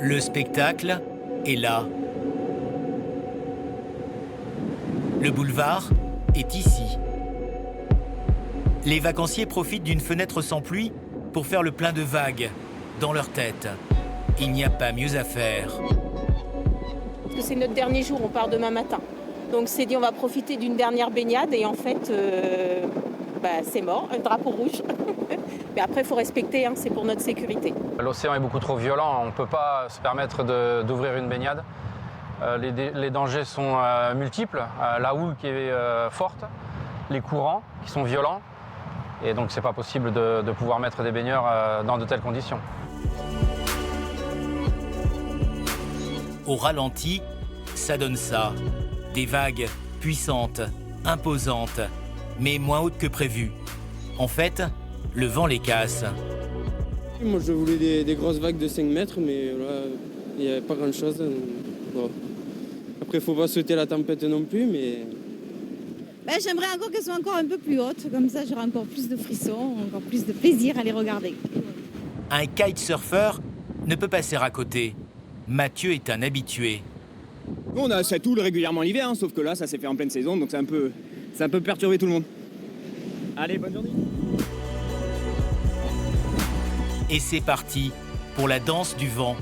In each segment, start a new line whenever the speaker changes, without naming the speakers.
Le spectacle est là. Le boulevard est ici. Les vacanciers profitent d'une fenêtre sans pluie pour faire le plein de vagues dans leur tête. Il n'y a pas mieux à faire.
Parce que c'est notre dernier jour, on part demain matin. Donc c'est dit on va profiter d'une dernière baignade et en fait c'est mort, un drapeau rouge. Mais après il faut respecter, c'est pour notre sécurité.
L'océan est beaucoup trop violent, on ne peut pas se permettre d'ouvrir une baignade. Les dangers sont multiples, la houle qui est forte, les courants qui sont violents. Et donc c'est pas possible de pouvoir mettre des baigneurs dans de telles conditions.
Au ralenti, ça donne ça. Des vagues puissantes, imposantes, mais moins hautes que prévu. En fait, le vent les casse.
Moi je voulais des grosses vagues de 5 mètres, mais là, il n'y avait pas grand-chose. Bon. Après, il ne faut pas souhaiter la tempête non plus, mais...
J'aimerais encore qu'elles soient encore un peu plus hautes, comme ça j'aurai encore plus de frissons, encore plus de plaisir à les regarder.
Un kitesurfer ne peut passer à côté. Mathieu est un habitué.
On a cette houle régulièrement l'hiver, sauf que là, ça s'est fait en pleine saison, donc ça a un peu perturbé tout le monde. Allez, bonne journée.
Et c'est parti pour la danse du vent.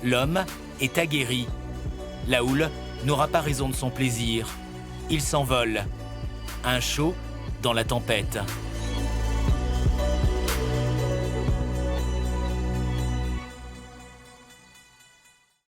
L'homme est aguerri. La houle n'aura pas raison de son plaisir. Il s'envole. Un show dans la tempête.